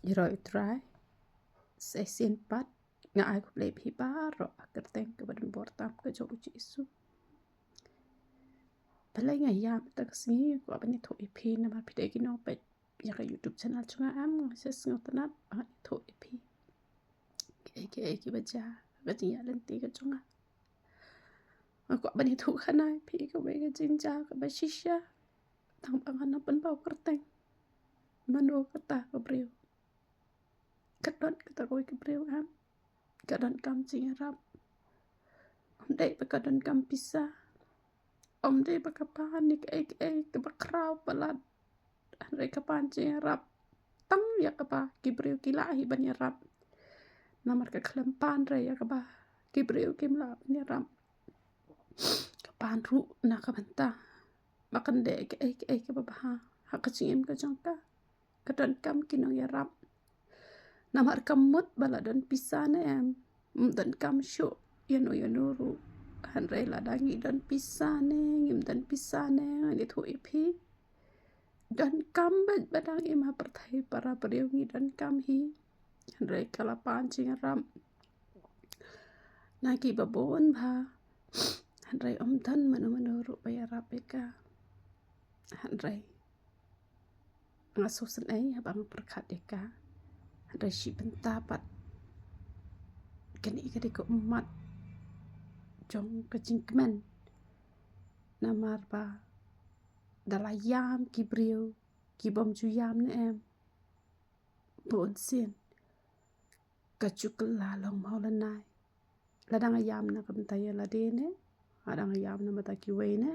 Rồi try sẽ xin bắt ngại của lấy phi ba rồi cái tên cái bệnh bor tam cái chỗ Giêsu Palay ngày yam ta kasi ko abani tho ipi na ma pide ki no pet ya ka YouTube channel chunga am se sngot na ba tho ipi ki baja ba ti ya len ti ka chunga ko abani tho khana pi ko be ka jinja ka ba shisha tang bang na pan pau kerteng mano kata ka breu kadon kata ko ki breu am kadon kam ching rap om dei ba kadon kam pisa om dei ba ka panik ka ba kraw palat re ka pan ching rap tang ya ka ba ki breu ki la hi ban ya rap namar ka klempan re ya ka ba ki breu kim la ban ya rap ka pan ru na ka banta makan de ke ba ha ha ka ching ka jong ka dan kam ki no ya rap namar kamut bala dan pisana em dan kam sho ya no ru han re la dangi dan pisane ngim dan pisane ni thu ipi dan kam badang ima perthai para periongi dan kam hi han re kala pan ching ram nagi babon bha han re om than mano ru ba ya rapeka han re ngaso sen ai abang perkhat deka han re shi bentapat kani kadi ko umat jong kecingkmen namar ba dalayam kibriu kibom juyam ne em bon sin kachukla long maulanai ladang ayam na kamtaya ladene adang ayam na mata kiwe ne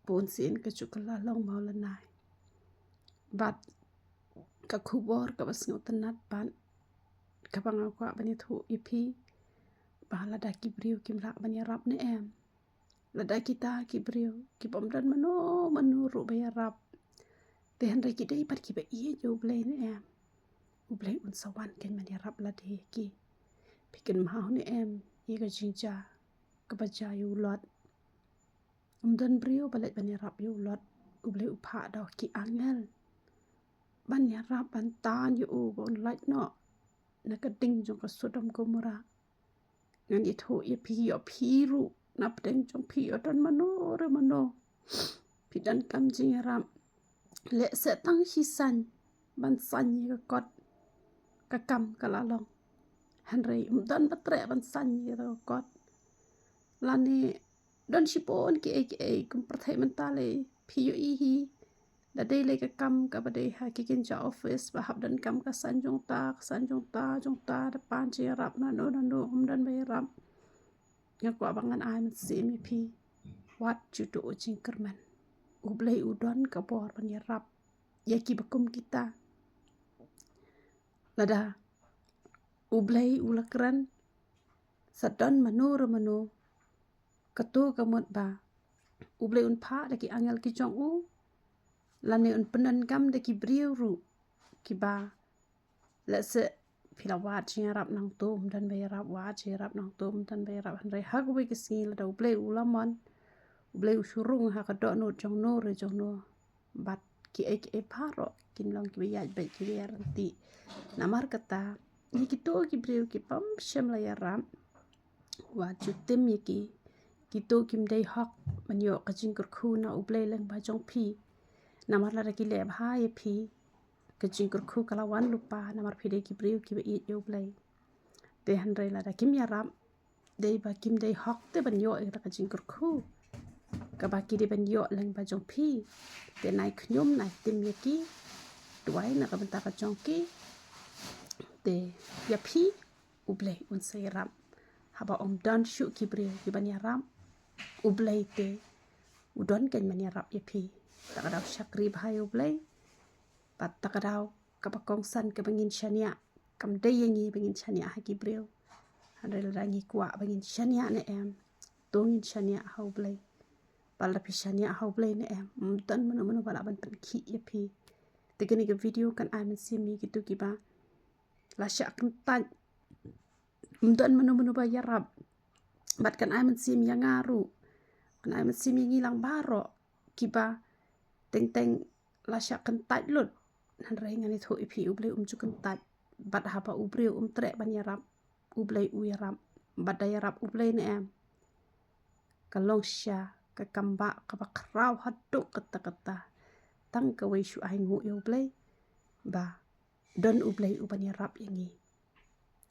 bon sin kachukla long maulanai bat ka khubor ka basngotanat ban kabang ko bani thu ipi bala da kibriu kimla bani rap ne em lada kita kibriu kibom dan mano ru baya rap te han ki dei pat ki ba ie jo blai ne em blai un sawan ken mani rap la de ki pikin mau ne em ye ka jinja ka baja yu lot dan brio balet bani rap yu lot blai upha da ki angel bani rap ban tan yu bon lait no na ka ding jong ka sodom gomora ngan itho ye pi ru nap deng jong pi otan mano pidan kam jing ram le se tang hi san ban san ye ka kot ka kam ka la long han rei dan batre ban san ye ka kot lani don shipon ki kum prathai mentale pi yo i hi da dei le ka kam ka ba dei ha ki kin ja office ba hab dan kam ka san jong ta da pan je rap na no dan ba rap ya ko abangan ai man se mi pi wat ju do jing kerman ublei udon ka bor ban ya rap ya ki bakum kita lada ublei ulakran sadon mano katu kamut ba ublei un pha da ki angel ki jong u lan me un penan kam da ki briu ru ki ba la se pila wat jing rap nang tum dan ba rap wat jing rap nang tum dan ba rap han re ha ko ki si la da ublei ulamon ublei usurung ha ka do no jong no re jong no bat ki pharo kin long ki ya be ki ya ranti namar kata ni ki to ki breu ki pam shem la ya ram wa chu tem ye ki to kim dei hok man yo ka jing kur khu na ublei leng ba jong phi namar la ki le ba ye phi ka jing kur khu kala wan lupa namar phi de ki breu ki be yo ublei te han re la da kim ya ram dei ba kim dei hok te ban yo e ka jing kur khu ka ba ki de ban yo leng ba jong phi te nai khnyum nai tim ye ki tuai na ka ban ta ka jong ki te ya phi ublei un se ram haba om dan shu ki breu ki ban ya ram ublei te udon ken man ya rap ye phi takadaw shakri bhai ublei pat takadaw kapakong san ka bangin shania kam dei yengi bangin shania ha ki breu handel rangi kwa bangin shania ne em tongin shania ha ublei pala pi shania ha ublei ne em tan mano bala ban pan khi ye phi te kini ke video kan ai man simi gitu ki ba la sha kan tan dan mano ba ya rap bat kan ai man sim ya ngaru kan ai man sim ngi lang baro ki ba teng la sha kan taj lut han rai ngani tho ipi ublei cukan tat bat hapa ubreu tre ban yarap ublei yarap bat yarap ublei ne em kalong sha ka kamba ka bakrau haduk kata tang ka wei shu ai ngu ublei ba don ublei ban yarap yangi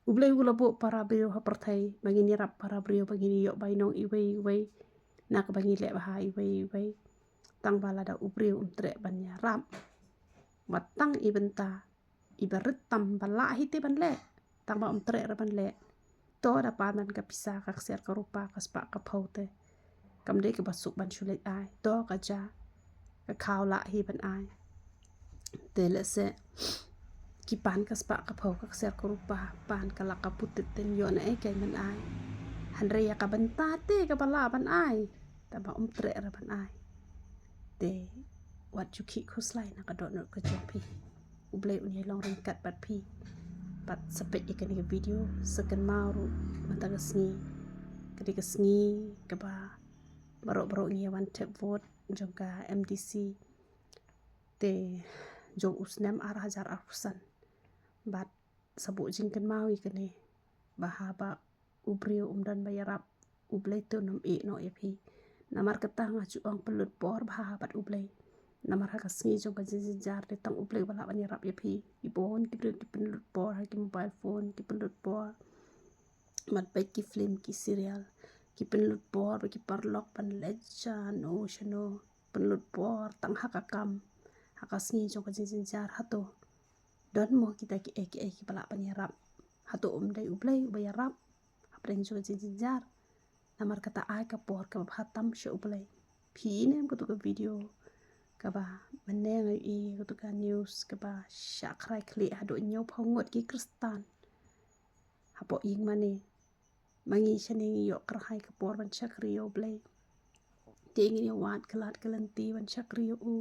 ublei ulabo para brio ha perthai bangin yarap para brio bangin yo bainong iwei nak bangin le ba iwei tang bala da ubreu tre ban yarap batang ibenta ibarit tam bala hiti ban le tang ba tre ban le to da paman ka pisa ka ser ka rupa ka spa ka phote kam de ka basuk ban shulet ai to ka ja ka khaw la hi ban ai te le se ki pan ka spa ka pho ka ser ka rupa pan ka la ka putit ten yo na ai kai man ai han re ya ka benta te ka bala ban ai ta ba tre ban ai te wat chu khi khuslai na ka do no ka jopi ublei unya long ring kat bat phi bat sepet ikan ni video sekan maru mata sngi ketika sngi ke ba barok ni wan tap vote jongka MDC te jong usnam hajar arsan bat sabu jingkan mawi kene bahaba ubreu dan bayarap ublei tu nom e no epi namar ketang aju ong pelut por bahabat ublei namar ha kasngi jong ka jar de tang ublei bala ban yarap epi ibon ki pelut por ha ki mobile phone ki pelut por mat baik ki film ki serial ki pelut por ki parlok pan leja no shano pelut por tang hakakam hakasngi jong ka jar hato don mo kita ki bala ban yarap hato dai ublei bayarap apreng jong ka jar namar kata ai ka por ka hatam she ublei phi nem ko to video ka ba meneng ai ko to ka news ka ba shakrai kli hado nyau phongot ki kristan hapo ing mane mangi shane yo krahai ka por ban shakri yo ublei ting ni wat klat kalanti ban shakri yo u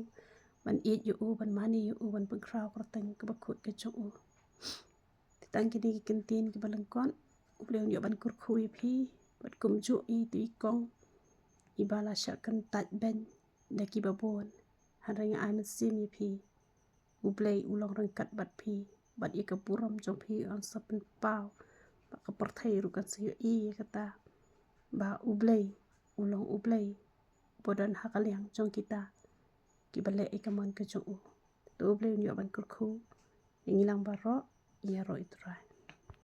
ban eat yo u ban mani yo u ban pengkrau kerteng ka ba khut ka chong u tang ki di kentin ki balangkon ublei yo ban kur khui phi bat kum ju i ti kong ibala shakan tat ben da ki babon harang ai man sim yi phi ublei ulong rang kat bat phi bat ye ka puram jong phi on sapen pau ba ka perthai ru kan se i kata ba ublei ulong ublei bodan hakaliang jong kita ki bale ikaman ka jong u to ublei yo ban kur khu ngilang baro ya ro itrai